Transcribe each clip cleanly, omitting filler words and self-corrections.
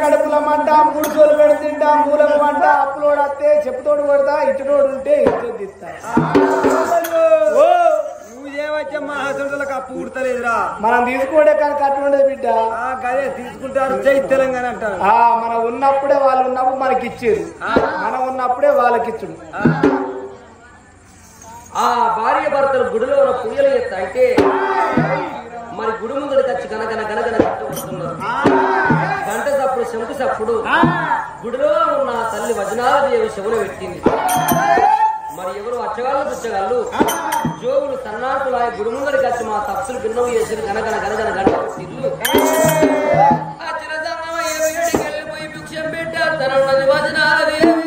కడుపుల మంట ముడుసోలు పెడుతుంటా మూలం మంట అప్పులోడు వస్తే చెప్పుతోడు కొడతా ఇటుతోడు ఉంటే ఇటు తీస్తా అప్పు కుడతలేదురా మనం తీసుకోడే కానీ కట్టు ఉండదు బిడ్డ అదే తీసుకుంటారు జై తెలంగాణ అంటారు మనం ఉన్నప్పుడే వాళ్ళు ఉన్నప్పుడు మనకి ఇచ్చేది మనం ఉన్నప్పుడే వాళ్ళకి ఇచ్చుడు ఆ భార్య భర్తలు గుడిలో ఉన్న పూజలు చేస్తా అయితే మరి గుడి ముందరికి వచ్చి కనకన కనకన కట్టుకుంటున్నారు గంట సప్పుడు శంకు సప్పుడు గుడిలో ఉన్న తల్లి వజనాదేవి శవులు పెట్టింది మరి ఎవరు అచ్చగాళ్ళు పుచ్చగాళ్ళు జోగులు సన్నాటులాయ గుడి ముందరికి వచ్చి మా తప్పులు భిన్నం చేసి కనకన కనకన గంట ఇల్లు అచ్చిన వెళ్ళిపోయి భిక్షం పెట్టారు తన ఉన్నది వజనాదేవి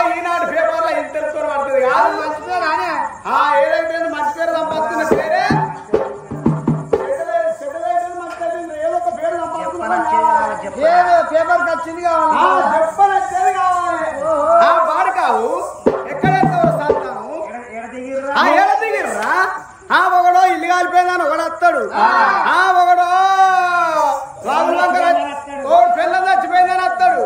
ఈనాడు పేపర్లో ఇంటర్ పడుతుంది కాదు ఏదైతే మంచి పేరు సంపాదిస్తున్న పేరే ఏదో ఒక పేరు పేపర్ వచ్చింది కావాలి వాడు కావు ఎక్కడెక్కడ సంతానం ఎడ దిగిర్రా ఒకడో ఇల్లు కాలిపోయిందని ఒకడు వస్తాడు ఒకడో రాముల పిల్లలు చచ్చిపోయిందని వస్తాడు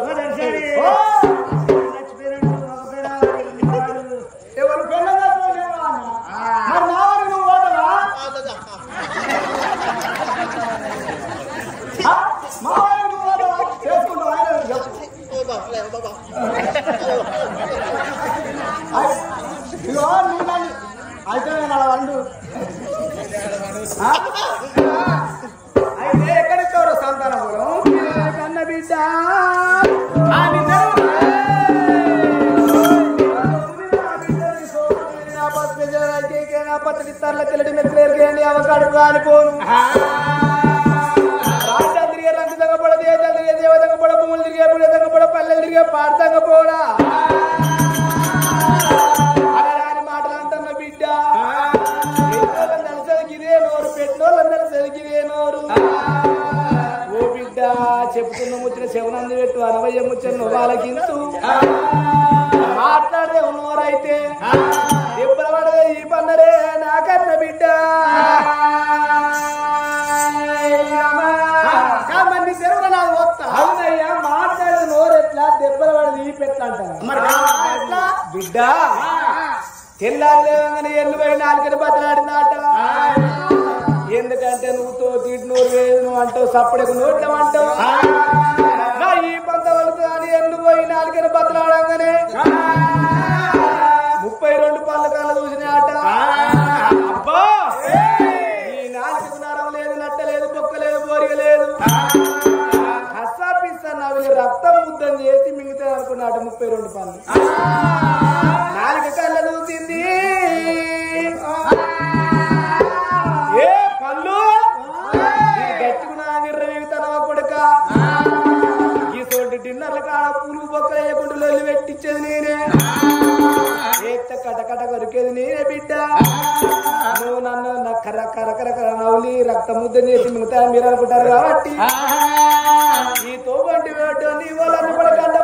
ఎవరు పిల్లలు చచ్చిపోయిన మరి నా వారికి నువ్వు పోతావా మా వారికి నువ్వు పోతావా చేసుకుంటావు అయితే నేను అలా వండు అయితే ఎక్కడిస్తారో సంతానం కన్న బిడ్డ పచ్చడి తర్ల తెల్లటి మెరుపులేరుకేయండి అవకాడు కాలిపోను రాజ్యాలు తిరిగే రంగు తగ్గపడ దేశాలు తిరిగే దేవ తగ్గపడ భూములు తిరిగే పుణ్య తగ్గపడ పల్లెలు తిరిగే పాడు తగ్గపోడా అలాంటి మాటలు అంటున్న బిడ్డ నెలసరిగిదే నోరు పెట్టినోళ్ళందరూ సరిగిదే నోరు ఓ బిడ్డ చెప్పుతున్న ముచ్చిన శవనంది పెట్టు అనవయ్య ముచ్చను వాళ్ళకింతు మాట్లాడే ఉన్నవారైతే ఎప్పుడు పడదే ఈ పన్నరే నాకన్న బిడ్డ మంది తెరువు నాకు వస్తా అవునయ్యా మాట్లాడే నోరు ఎట్లా దెబ్బలు పడది ఈ పెట్టంటారు ఎట్లా బిడ్డ తెల్లారులేవగానే ఎల్లు పోయి నాలుగని బతలాడిందాట ఎందుకంటే నువ్వుతో తిట్టు నూరు వేలు నువ్వు అంటావు సప్పుడకు నోట్లం అంటావు ఈ పంత వలుతు అని ఎల్లు పోయి నాలుగని బతలాడంగానే 32 పళ్ళ కళ్ళ చూసిన ఆట అబ్బా ఈ నాలుగు నరం లేదు నట్ట లేదు బొక్క లేదు బోరిగ లేదు హస్సాపిస్తా నవ్వి రక్తం ముద్దం చేసి మిగతా అనుకున్నాట 32 పళ్ళు నాలుగు కళ్ళ చూసింది ఏ పళ్ళు గట్టుకున్నా నిర్ర మిగుతానవా కొడుక ఈ తోటి డిన్నర్ల కాడ పులుగు బొక్క వేయకుండా పెట్టించేది నేనే కటకట కొరికేది నేనే బిడ్డ నువ్వు నన్ను కరకర నవ్వులి రక్త ముద్ద చేసి మిగతా మీరు అనుకుంటారు కాబట్టి ఈ తోబంటి వేట నీ వాళ్ళని పడకంట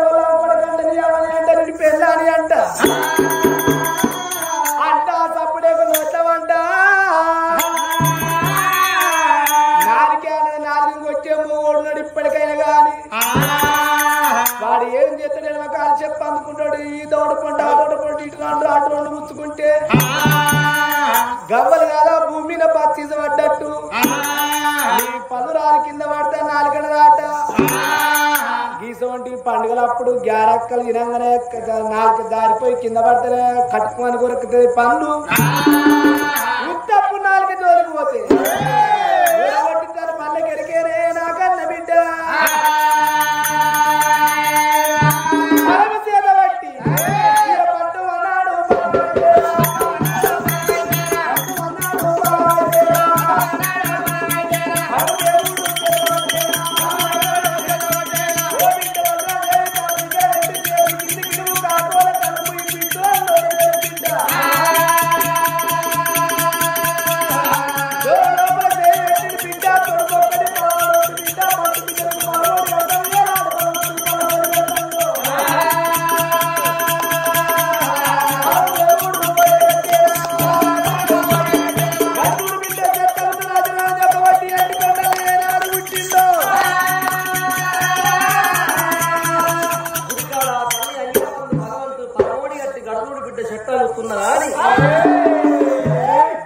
నీ అవని అంట నీ పెళ్ళని అంట సప్పుడే నోట్లమంట నాలుగు కొట్టే మూడున్నాడు ఇప్పటికైనా గాని వాడు ఏం చేస్తాడు ఒక కాలు చెప్పి అందుకుంటాడు ఈ దోడపంట ఆ దోడపంట ఇటు అటు రెండు ముచ్చుకుంటే గవ్వలు కాదా భూమి మీద పచ్చీస పడ్డట్టు ఈ పనురాలు కింద పడితే నాలుగడ దాట గీస వంటి పండుగలప్పుడు గ్యారక్కలు తినంగానే నాలుగు దారిపోయి కింద పడితే కట్టుకోమని కొరకుతుంది పండ్లు ఉత్తప్పుడు నాలుగు జోలిపోతే కొట్టిస్తారు మళ్ళీ కెరికేరే నాకన్న బిడ్డ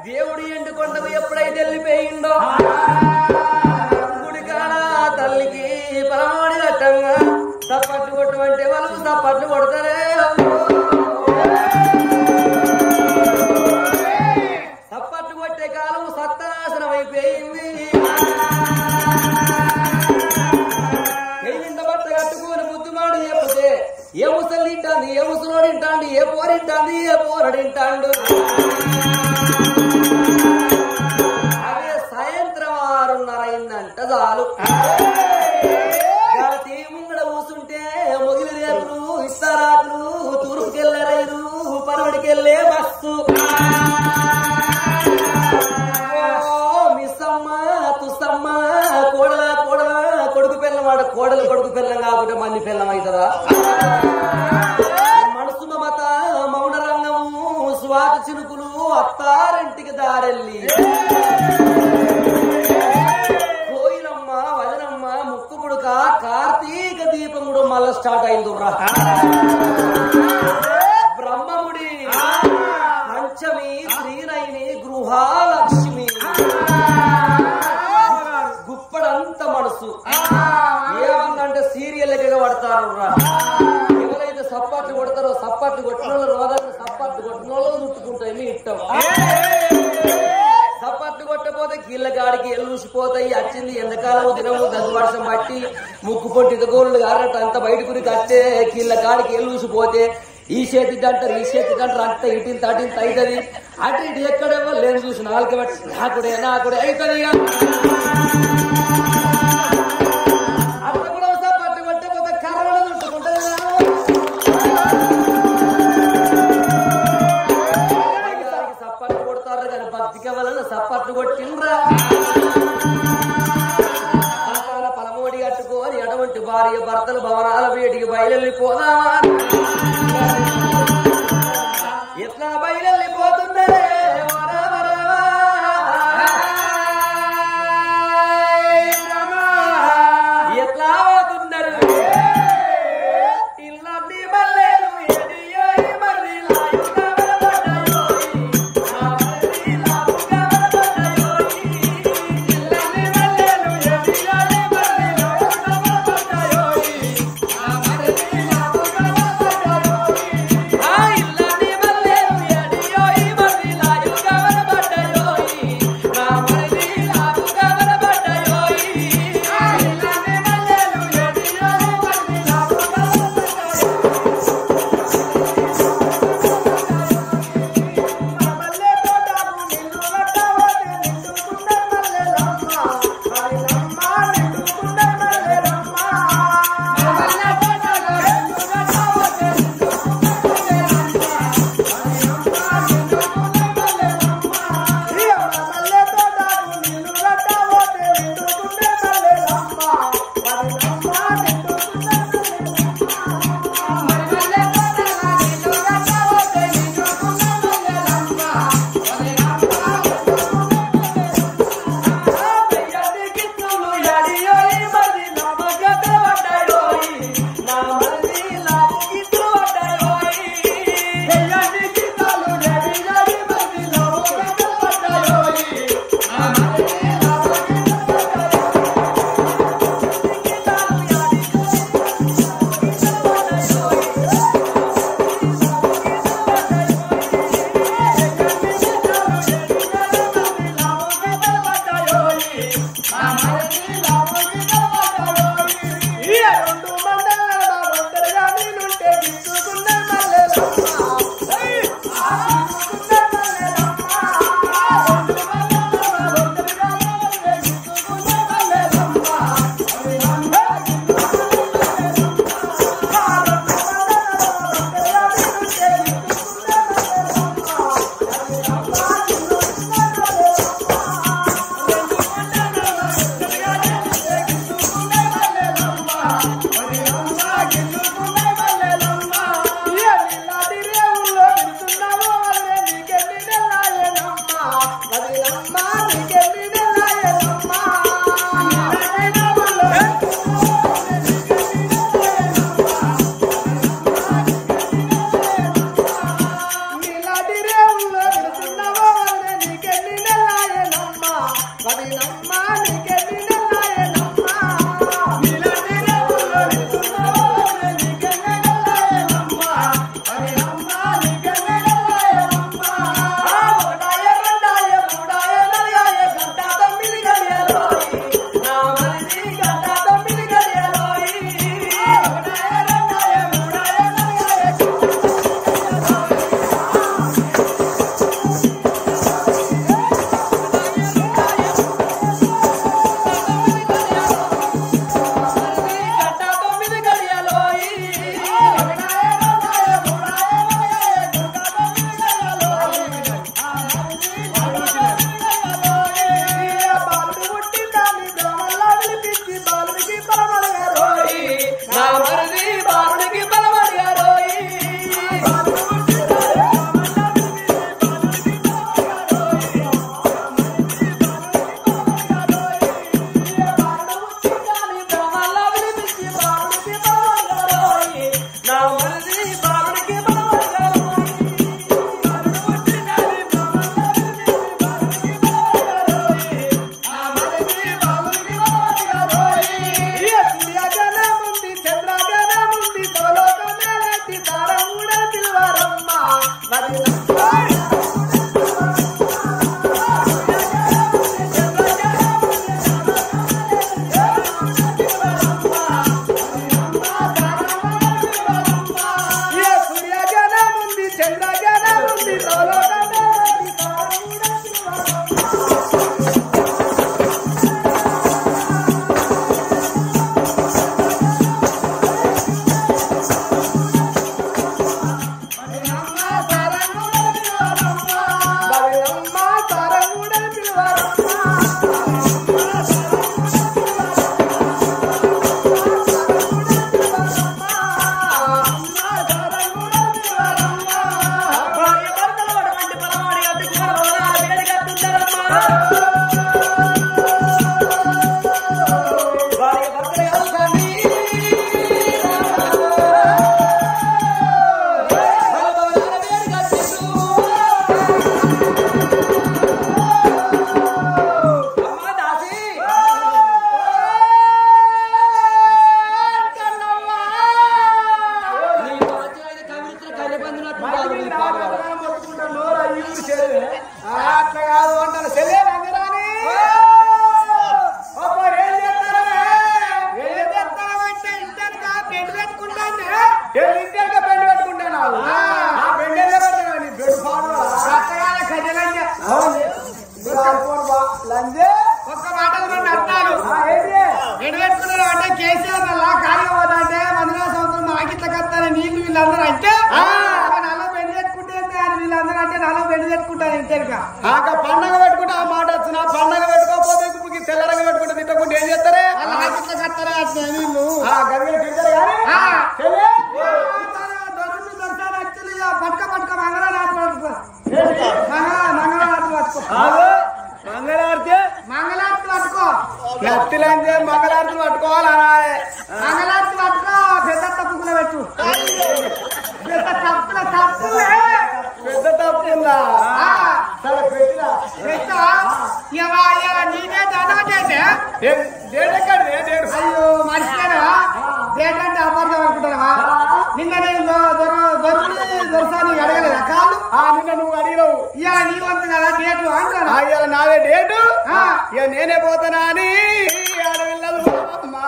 దేవుడు ఎండుకొండకు ఎప్పుడైతే వెళ్ళిపోయిందో గుడికాడ తల్లికి పరమాడి కట్టంగా తప్పట్లు కొట్టమంటే వాళ్ళు తప్పట్లు కొడతారే తప్పట్లు కొట్టే కాలం సత్తనాశనం అయిపోయింది పెళ్ళింత బట్ట కట్టుకుని బుద్ధిమాడు చెప్తే ఏ ముసలు తింటాంది ఏ ముసలోడు తింటాండి ఏ పోరింటాంది ఏ పోరడింటాండు అదే సాయంత్రం 6:30 అయిందంట పొలాలు ముంగడ కూసుంటే మొగిలి రేపులు ఇస్తారాకులు తూర్పుకెళ్ళే రైలు పరుడికెళ్ళే బస్సు మిస్సమ్మ తుస్తమ్మ కోడల కోడల కొడుకు పిల్లవాడు కోడలు కొడుకు పిల్లం కాకుండా మంది పిల్లం అవుతుందా మనసు మమత మౌన రంగము స్వాత చినుకులు అత్తారింటికి దారెల్లి కోయిలమ్మ వదనమ్మ ముక్కు పుడక కార్తీక దీపం కూడా మళ్ళా స్టార్ట్ అయిందిరా బ్రహ్మముడి పంచమి శ్రీనైని గృహాలక్ష్మి గుప్పడంత మనసు ఏమన్నంటే సీరియల్ ఎగ పడతారు ఎవరైతే సప్పాట్లు కొడతారో సప్పాట్లు కొట్టిన వాళ్ళు రోగాలను సప్పాట్లు కొట్టిన వాళ్ళు చుట్టుకుంటాయి మీ ఇష్టం సప్పట్లు కొట్టపోతే కీళ్ళ కాడికి ఎల్లుసిపోతాయి వచ్చింది ఎండకాలం దినము దగ్గు వర్షం పట్టి ముక్కు పొట్టి గోళ్ళు గారట అంత బయట గురికి వస్తే కీళ్ళ కాడికి ఎల్లుసిపోతే ఈ చేతి దంటారు ఈ చేతి దంటారు అంత ఇటింత అటింత అవుతుంది అటు ఇటు ఎక్కడేమో లేని చూసి నాలుగు బట్టి నాకుడే అవుతుంది అట్లా కూడా సప్పట్లు కొట్టపోతే కర్రలు చుట్టుకుంటుంది సప్పట్లు కొడతారు కానీ భక్తికి వలన సప్పట్లు కొట్టిండ్రా పలమోడి కట్టుకోని అటువంటి భార్య భర్తలు భవనాల వేడికి బయలుపోదామా ఎట్లా బయలుపోతుందరే ఎట్లా పోతున్నారు ఇల్లంటి మల్లెలు అంటే నల్ల పెళ్లి పెట్టుకుంటే వీళ్ళందరూ అంటే నల్ల పెళ్లి పెట్టుకుంటారు ఇంతేగా పండగ పెట్టుకుంటే ఆ మాట వచ్చిన పండగ పెట్టుకోకపోతే ఇప్పుడు తెల్లరంగా పెట్టుకుంటే తిట్టకుంటే ఏం చేస్తారే కట్టారా వీళ్ళు గదిలో తింటారు కానీ పట్టుక పట్టుక మంగళారతి పట్టుకో మంగళారతి మంగళారతి పట్టుకో నత్తిలంటే మంగళారతి పట్టుకోవాలా మంగళారతి పట్టుకో పెద్ద తప్పుకులో పెట్టు పెద్ద తప్పులే పెద్ద తప్పుందా సరే పెట్టినా నీకే దాటే డేట్ ఎక్కడి డేట్ అయ్యో మర్చిపోయినా డేట్ అంటే అపార్థం అనుకుంటావా నిన్న నేను దొరసాని అడగలేదా కాదు నిన్న నువ్వు అడిగినావు ఇవాళ నీ వంతు కదా డేటు అంటాను ఇవాళ నాదే డేటు ఇక నేనే పోతానా అని ఆడవిల్లదు అమ్మా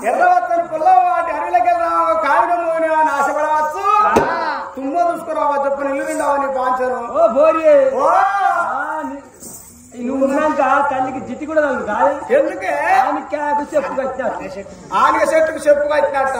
ఎర్రవత్తని పుల్లవాటి అడవిలోకెళ్ళి కావిడమోని అని ఆశపడవచ్చు తుమ్మ చూసుకురావా చెప్పు ఇల్లు నిండావని పాంచను ఓ బోరి ఓ నువ్వు ఉన్నాక తల్లికి జిట్టి కూడా కాదు ఎందుకే ఆమె చెప్పు కట్టినట్టు ఆనిక చెట్టుకు చెప్పు కట్టినట్ట